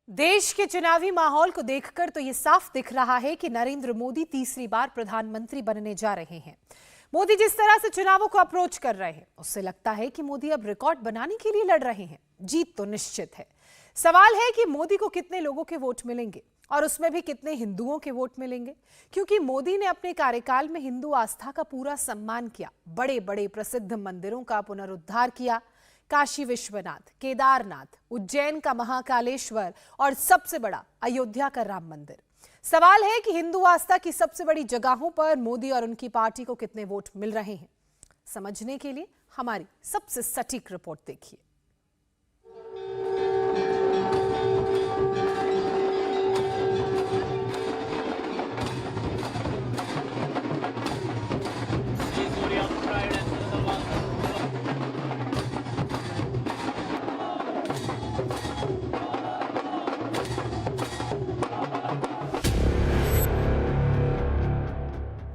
देश के चुनावी माहौल को देखकर तो ये साफ दिख रहा है कि नरेंद्र मोदी तीसरी बार प्रधानमंत्री बनने जा रहे हैं। मोदी जिस तरह से चुनावों को अप्रोच कर रहे हैं, उससे लगता है कि मोदी अब रिकॉर्ड बनाने के लिए लड़ रहे हैं। जीत तो निश्चित है। सवाल है कि मोदी को कितने लोगों के वोट मिलेंगे और उसमें भी कितने हिंदुओं के वोट मिलेंगे, क्योंकि मोदी ने अपने कार्यकाल में हिंदू आस्था का पूरा सम्मान किया, बड़े बड़े प्रसिद्ध मंदिरों का पुनरुद्धार किया, काशी विश्वनाथ, केदारनाथ, उज्जैन का महाकालेश्वर और सबसे बड़ा अयोध्या का राम मंदिर। सवाल है कि हिंदू आस्था की सबसे बड़ी जगहों पर मोदी और उनकी पार्टी को कितने वोट मिल रहे हैं। समझने के लिए हमारी सबसे सटीक रिपोर्ट देखिए।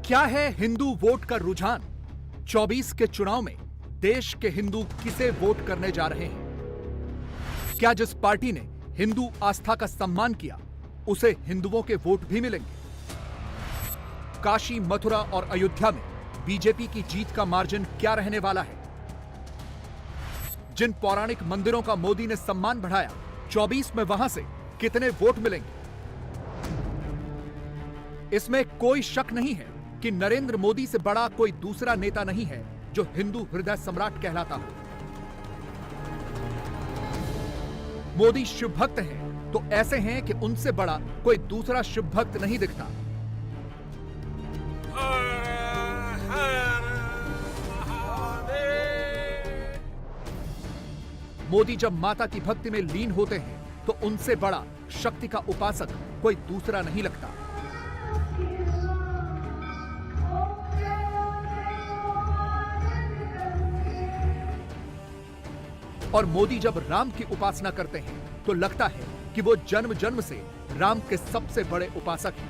क्या है हिंदू वोट का रुझान? 24 के चुनाव में देश के हिंदू किसे वोट करने जा रहे हैं? क्या जिस पार्टी ने हिंदू आस्था का सम्मान किया, उसे हिंदुओं के वोट भी मिलेंगे? काशी, मथुरा और अयोध्या में बीजेपी की जीत का मार्जिन क्या रहने वाला है? जिन पौराणिक मंदिरों का मोदी ने सम्मान बढ़ाया, 24 में वहां से कितने वोट मिलेंगे? इसमें कोई शक नहीं है कि नरेंद्र मोदी से बड़ा कोई दूसरा नेता नहीं है जो हिंदू हृदय सम्राट कहलाता हो। मोदी शिव भक्त हैं, तो ऐसे हैं कि उनसे बड़ा कोई दूसरा शिव भक्त नहीं दिखता। मोदी जब माता की भक्ति में लीन होते हैं, तो उनसे बड़ा शक्ति का उपासक कोई दूसरा नहीं लगता। और मोदी जब राम की उपासना करते हैं, तो लगता है कि वो जन्म जन्म से राम के सबसे बड़े उपासक हैं।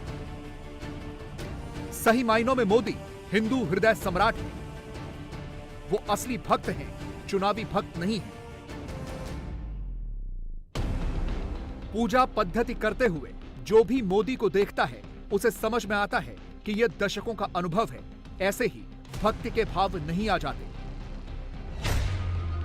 सही मायनों में मोदी हिंदू हृदय सम्राट हैं। वो असली भक्त हैं, चुनावी भक्त नहीं हैं। पूजा पद्धति करते हुए जो भी मोदी को देखता है, उसे समझ में आता है कि यह दशकों का अनुभव है। ऐसे ही भक्ति के भाव नहीं आ जाते।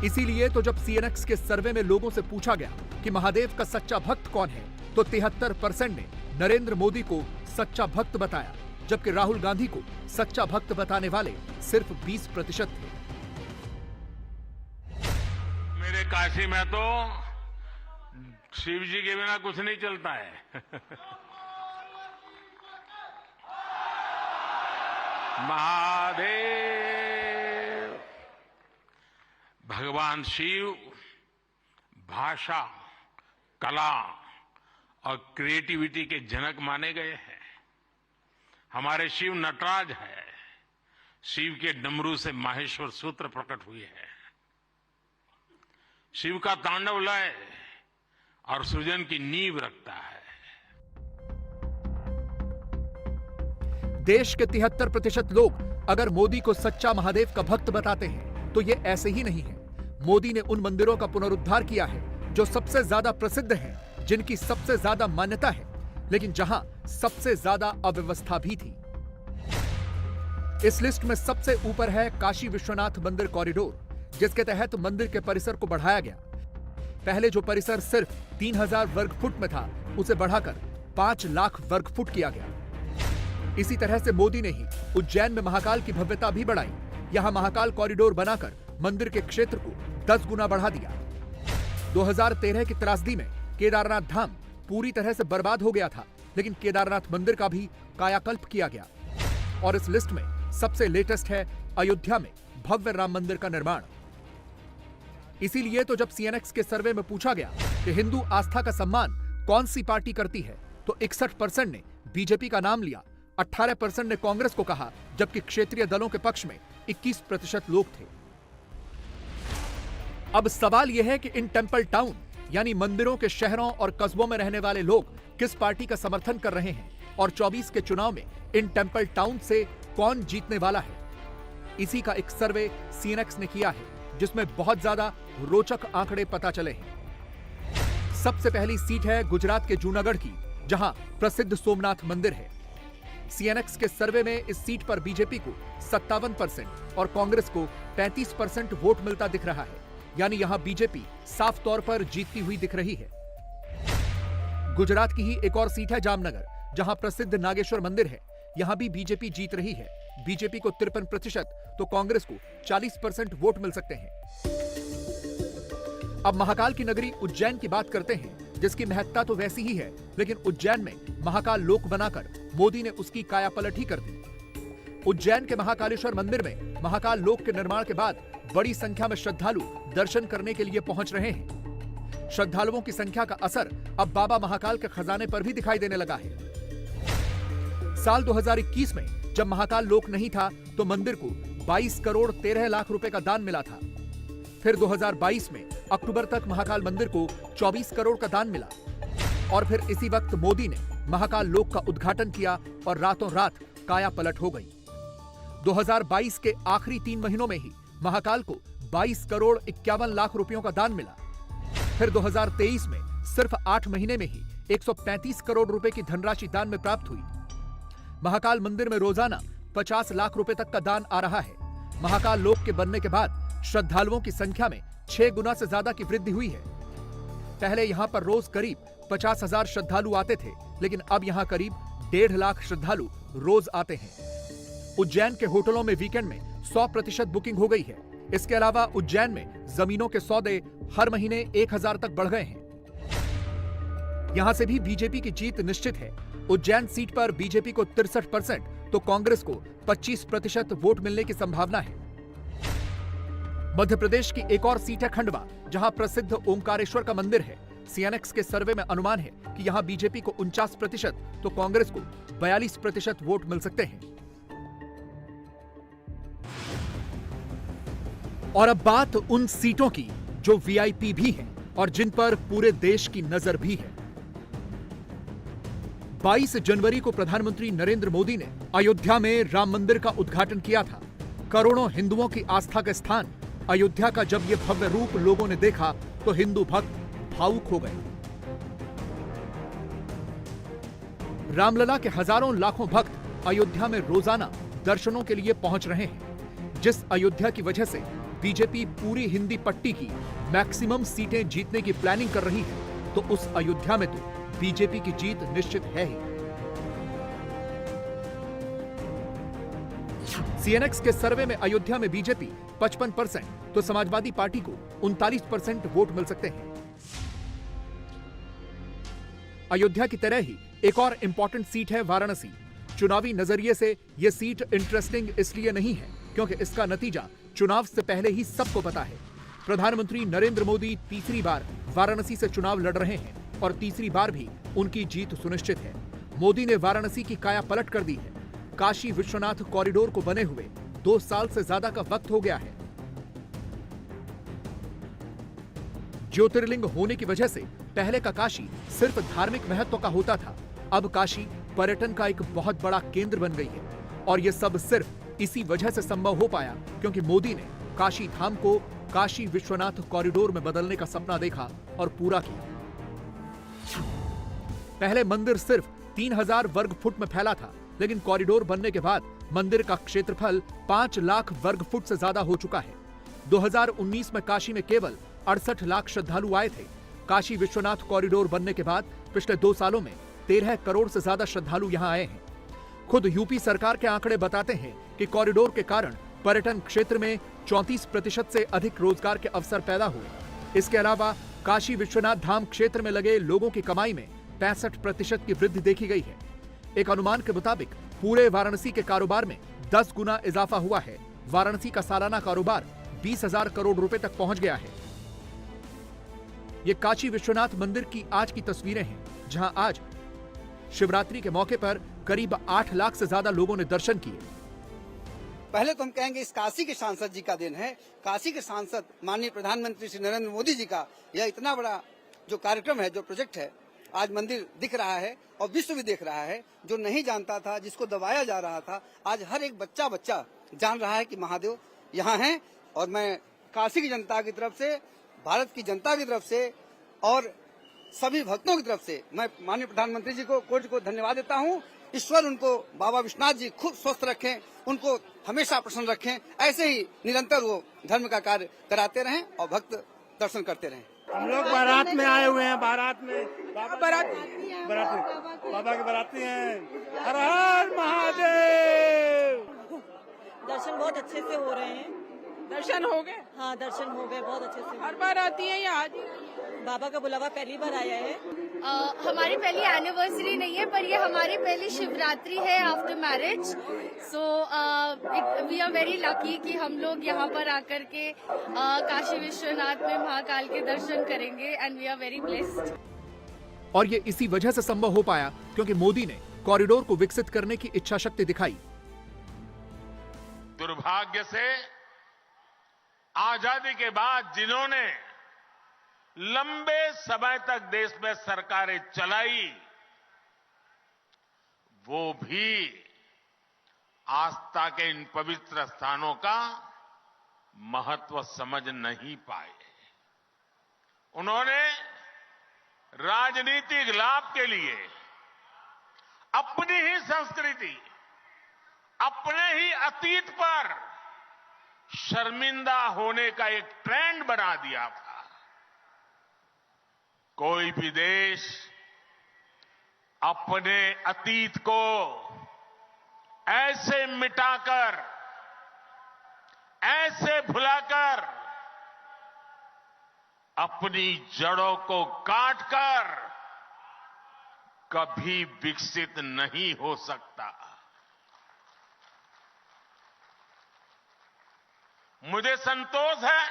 इसीलिए तो जब सीएनएक्स के सर्वे में लोगों से पूछा गया कि महादेव का सच्चा भक्त कौन है, तो 73% ने नरेंद्र मोदी को सच्चा भक्त बताया, जबकि राहुल गांधी को सच्चा भक्त बताने वाले सिर्फ 20% थे। मेरे काशी में तो शिव जी के बिना कुछ नहीं चलता है। महादेव, भगवान शिव भाषा, कला और क्रिएटिविटी के जनक माने गए हैं। हमारे शिव नटराज है। शिव के डमरू से माहेश्वर सूत्र प्रकट हुए हैं। शिव का तांडव लय और सृजन की नींव रखता है। देश के 73% लोग अगर मोदी को सच्चा महादेव का भक्त बताते हैं, तो ये ऐसे ही नहीं है। मोदी ने उन मंदिरों का पुनरुद्धार किया है जो सबसे ज्यादा प्रसिद्ध हैं, जिनकी सबसे ज्यादा मान्यता है, लेकिन जहां सबसे ज्यादा अव्यवस्था भी थी। इस लिस्ट में सबसे ऊपर है काशी विश्वनाथ मंदिर कॉरिडोर, जिसके तहत मंदिर के परिसर को बढ़ाया गया। पहले जो परिसर सिर्फ 3000 वर्ग फुट में था, उसे बढ़ाकर 5 लाख वर्ग फुट किया गया। इसी तरह से मोदी ने ही उज्जैन में महाकाल की भव्यता भी बढ़ाई। यहां महाकाल कॉरिडोर बनाकर मंदिर के क्षेत्र को 10 गुना बढ़ा दिया। 2013 की त्रासदी में केदारनाथ धाम पूरी तरह से बर्बाद हो गया था, लेकिन केदारनाथ मंदिर का भी कायाकल्प किया गया। और इस लिस्ट में सबसे लेटेस्ट है अयोध्या में भव्य राम मंदिर का निर्माण। इसीलिए तो जब सीएनएक्स के सर्वे में पूछा गया कि हिंदू आस्था का सम्मान कौन सी पार्टी करती है, तो 61% ने बीजेपी का नाम लिया, 18% ने कांग्रेस को कहा, जबकि क्षेत्रीय दलों के पक्ष में 21% लोग थे। अब सवाल यह है कि इन टेंपल टाउन यानी मंदिरों के शहरों और कस्बों में रहने वाले लोग किस पार्टी का समर्थन कर रहे हैं, और 24 के चुनाव में इन टेंपल टाउन से कौन जीतने वाला है। इसी का एक सर्वे सीएनएक्स ने किया है, जिसमें बहुत ज्यादा रोचक आंकड़े पता चले हैं। सबसे पहली सीट है गुजरात के जूनागढ़ की, जहां प्रसिद्ध सोमनाथ मंदिर है। सीएनएक्स के सर्वे में इस सीट पर बीजेपी को 57% और कांग्रेस को 35% वोट मिलता दिख रहा है, यानी यहां बीजेपी साफ तौर पर जीतती हुई दिख रही है। गुजरात की ही एक और सीट है जामनगर, जहां प्रसिद्ध नागेश्वर मंदिर है। यहां भी बीजेपी जीत रही है। बीजेपी को 53% तो कांग्रेस को 40% वोट मिल सकते हैं। अब महाकाल की नगरी उज्जैन की बात करते हैं, जिसकी महत्ता तो वैसी ही है, लेकिन उज्जैन में महाकाल लोक बनाकर मोदी ने उसकी कायापलट ही कर दी। उज्जैन के महाकालेश्वर मंदिर में महाकाल लोक के निर्माण के बाद बड़ी संख्या में श्रद्धालु दर्शन करने के लिए पहुंच रहे हैं। श्रद्धालुओं की संख्या का असर अब बाबा महाकाल के खजाने पर भी दिखाई देने लगा है। साल 2021 में जब महाकाल लोक नहीं था तो मंदिर को 22 करोड़ 13 लाख रुपए का दान मिला था। फिर 2022 में अक्टूबर तक महाकाल मंदिर को 24 करोड़ का दान मिला और फिर इसी वक्त मोदी ने महाकाल लोक का उद्घाटन किया और रातों रात काया पलट हो गई। 2022 के आखिरी 3 महीनों में ही महाकाल को 22 करोड़ 51 लाख रुपयों का दान मिला। फिर 2023 में सिर्फ 8 महीने में ही 135 करोड़ रुपए की धनराशि दान में प्राप्त हुई। महाकाल मंदिर में रोजाना 50 लाख रुपए तक का दान आ रहा है। महाकाल लोक के बनने के बाद श्रद्धालुओं की संख्या में 6 गुना से ज्यादा की वृद्धि हुई है। पहले यहां पर रोज करीब 50,000 श्रद्धालु आते थे, लेकिन अब यहां करीब 1.5 लाख श्रद्धालु रोज आते हैं। उज्जैन के होटलों में वीकेंड में 100% बुकिंग हो गई है। इसके अलावा उज्जैन में जमीनों के सौदे हर महीने 1000 तक बढ़ गए हैं। यहां से भी बीजेपी की जीत निश्चित है। उज्जैन सीट पर बीजेपी को 63% तो कांग्रेस को 25% वोट मिलने की संभावना है। मध्य प्रदेश की एक और सीट है खंडवा, जहां प्रसिद्ध ओमकारेश्वर का मंदिर है। सीएनएक्स के सर्वे में अनुमान है कि यहां बीजेपी को 49% तो कांग्रेस को 42% वोट मिल सकते हैं। और अब बात उन सीटों की जो वीआईपी भी हैं और जिन पर पूरे देश की नजर भी है। 22 जनवरी को प्रधानमंत्री नरेंद्र मोदी ने अयोध्या में राम मंदिर का उद्घाटन किया था। करोड़ों हिंदुओं की आस्था का स्थान अयोध्या का जब यह भव्य रूप लोगों ने देखा तो हिंदू भक्त भावुक हो गए। रामलला के हजारों लाखों भक्त अयोध्या में रोजाना दर्शनों के लिए पहुंच रहे हैं। जिस अयोध्या की वजह से बीजेपी पूरी हिंदी पट्टी की मैक्सिमम सीटें जीतने की प्लानिंग कर रही है, तो उस अयोध्या में तो बीजेपी की जीत निश्चित है ही। सीएनएक्स के सर्वे में अयोध्या में बीजेपी 55% तो समाजवादी पार्टी को 39% वोट मिल सकते हैं। अयोध्या की तरह ही एक और इंपॉर्टेंट सीट है वाराणसी। चुनावी नजरिए से यह सीट इंटरेस्टिंग इसलिए नहीं है क्योंकि इसका नतीजा चुनाव से पहले ही सबको पता है। प्रधानमंत्री नरेंद्र मोदी तीसरी बार वाराणसी से चुनाव लड़ रहे हैं और तीसरी बार भी उनकी जीत सुनिश्चित है। मोदी ने वाराणसी की काया पलट कर दी है। काशी विश्वनाथ कॉरिडोर को बने हुए 2 साल से ज्यादा का वक्त हो गया है। ज्योतिर्लिंग होने की वजह से पहले का काशी सिर्फ धार्मिक महत्व का होता था। अब काशी पर्यटन का एक बहुत बड़ा केंद्र बन गई है और यह सब सिर्फ इसी वजह से संभव हो पाया क्योंकि मोदी ने काशी धाम को काशी विश्वनाथ कॉरिडोर में बदलने का सपना देखा और पूरा किया। पहले मंदिर सिर्फ 3000 वर्ग फुट में फैला था, लेकिन कॉरिडोर बनने के बाद मंदिर का क्षेत्रफल 5 लाख वर्ग फुट से ज्यादा हो चुका है। 2019 में काशी में केवल 68 लाख श्रद्धालु आए थे। काशी विश्वनाथ कॉरिडोर बनने के बाद पिछले 2 सालों में 13 करोड़ से ज्यादा श्रद्धालु यहां आए हैं। खुद यूपी सरकार के आंकड़े बताते हैं कि कॉरिडोर के कारण पर्यटन क्षेत्र में 34% से अधिक रोजगार के अवसर पैदा हुए। इसके अलावा काशी विश्वनाथ धाम क्षेत्र में लगे लोगों की कमाई में 65% की वृद्धि देखी गई है। एक अनुमान के मुताबिक पूरे वाराणसी के कारोबार में 10 गुना इजाफा हुआ है। वाराणसी का सालाना कारोबार 20,000 करोड़ रुपए तक पहुंच गया है। ये काशी विश्वनाथ मंदिर की आज की तस्वीरें हैं, जहां आज शिवरात्रि के मौके पर करीब 8 लाख से ज्यादा लोगों ने दर्शन किए। पहले तो हम कहेंगे इस काशी के सांसद जी का दिन है। काशी के सांसद माननीय प्रधानमंत्री श्री नरेंद्र मोदी जी का यह इतना बड़ा जो कार्यक्रम है, जो प्रोजेक्ट है, आज मंदिर दिख रहा है और विश्व भी देख रहा है। जो नहीं जानता था, जिसको दबाया जा रहा था, आज हर एक बच्चा जान रहा है कि महादेव यहाँ हैं। और मैं काशी की जनता की तरफ से, भारत की जनता की तरफ से और सभी भक्तों की तरफ से मैं माननीय प्रधानमंत्री जी को कोटि को धन्यवाद देता हूँ। ईश्वर उनको, बाबा विश्वनाथ जी खूब स्वस्थ रखें, उनको हमेशा प्रसन्न रखें। ऐसे ही निरंतर वो धर्म का कार्य कराते रहें और भक्त दर्शन करते रहें। हम लोग बारात में आए हुए हैं, बारात में बारात बाबा के बाराती हैं। हर हर महादेव। दर्शन बहुत अच्छे से हो रहे हैं। दर्शन हो गए? हाँ, दर्शन हो गए, बहुत अच्छे से। हर बार आती है या आज? बाबा का बुलावा पहली बार आया है। हमारी पहली एनिवर्सरी नहीं है, पर ये हमारी पहली शिवरात्रि है after marriage. So we are very lucky कि हम लोग यहाँ पर आकर के काशी विश्वनाथ में महाकाल के दर्शन करेंगे and we are very blessed. और ये इसी वजह से संभव हो पाया क्योंकि मोदी ने कॉरिडोर को विकसित करने की इच्छा शक्ति दिखाई। दुर्भाग्य से आजादी के बाद जिन्होंने लंबे समय तक देश में सरकारें चलाई, वो भी आस्था के इन पवित्र स्थानों का महत्व समझ नहीं पाए। उन्होंने राजनीतिक लाभ के लिए अपनी ही संस्कृति, अपने ही अतीत पर शर्मिंदा होने का एक ट्रेंड बना दिया था। कोई भी देश अपने अतीत को ऐसे मिटाकर, ऐसे भुलाकर, अपनी जड़ों को काटकर कभी विकसित नहीं हो सकता। मुझे संतोष है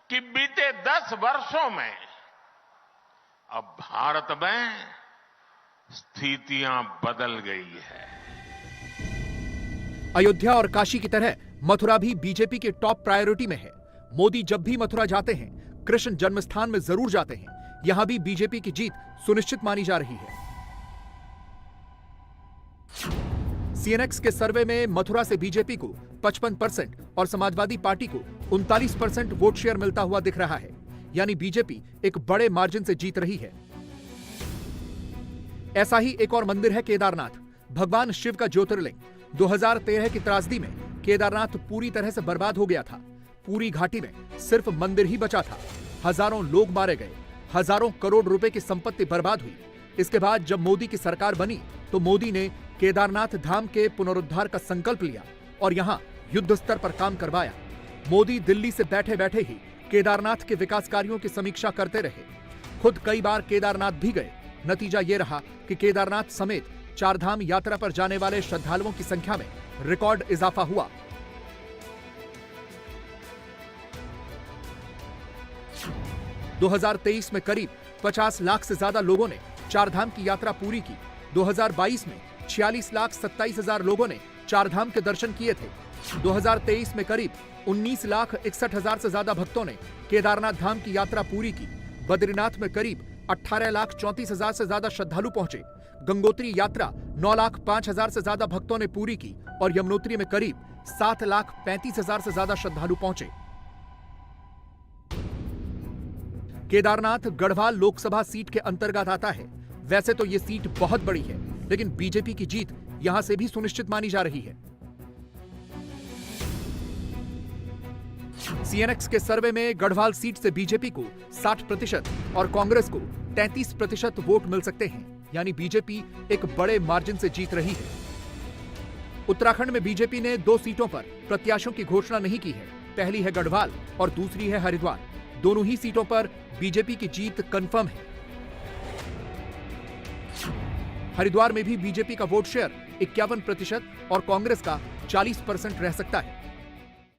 कि बीते 10 वर्षों में अब भारत में स्थितियां बदल गई है। अयोध्या और काशी की तरह मथुरा भी बीजेपी के टॉप प्रायोरिटी में है। मोदी जब भी मथुरा जाते हैं, कृष्ण जन्मस्थान में जरूर जाते हैं। यहां भी बीजेपी की जीत सुनिश्चित मानी जा रही है। सीएनएक्स के सर्वे में मथुरा से बीजेपी को 55% और समाजवादी पार्टी को 39% वोट शेयर मिलता हुआ दिख रहा है। यानी बीजेपी एक बड़े मार्जिन से जीत रही है। ऐसा ही एक और मंदिर है केदारनाथ, भगवान शिव का ज्योतिर्लिंग। 2013 की त्रासदी में केदारनाथ पूरी तरह से बर्बाद हो गया था। पूरी घाटी में सिर्फ मंदिर ही बचा था। हजारों लोग मारे गए, हजारों करोड़ रुपए की संपत्ति बर्बाद हुई। इसके बाद जब मोदी की सरकार बनी तो मोदी ने केदारनाथ धाम के पुनरुद्धार का संकल्प लिया और यहां युद्ध स्तर पर काम करवाया। मोदी दिल्ली से बैठे बैठे ही केदारनाथ के विकास कार्यों की समीक्षा करते रहे। खुद कई बार केदारनाथ भी गए। नतीजा ये रहा कि केदारनाथ समेत 4 धाम यात्रा पर जाने वाले श्रद्धालुओं की संख्या में रिकॉर्ड इजाफा हुआ। – 2023 में करीब 50 लाख से ज्यादा लोगों ने 4 धाम की यात्रा पूरी की। 2022 में 46,27,000 लोगों ने 4 धाम के दर्शन किए थे। 2023 में करीब 19,61,000 से ज्यादा भक्तों ने केदारनाथ धाम की यात्रा पूरी की। बद्रीनाथ में करीब 18,34,000 से ज्यादा श्रद्धालु पहुंचे। गंगोत्री यात्रा 9,05,000 से ज्यादा भक्तों ने पूरी की और यमुनोत्री में करीब 7,35,000 से ज्यादा श्रद्धालु पहुंचे। केदारनाथ गढ़वाल लोकसभा सीट के अंतर्गत आता है। वैसे तो ये सीट बहुत बड़ी है, लेकिन बीजेपी की जीत यहां से भी सुनिश्चित मानी जा रही है। सीएनएक्स के सर्वे में गढ़वाल सीट से बीजेपी को 60% और कांग्रेस को 33% वोट मिल सकते हैं। यानी बीजेपी एक बड़े मार्जिन से जीत रही है। उत्तराखंड में बीजेपी ने 2 सीटों पर प्रत्याशियों की घोषणा नहीं की है। पहली है गढ़वाल और दूसरी है हरिद्वार। दोनों ही सीटों पर बीजेपी की जीत कंफर्म है। हरिद्वार में भी बीजेपी का वोट शेयर 51% और कांग्रेस का 40% रह सकता है।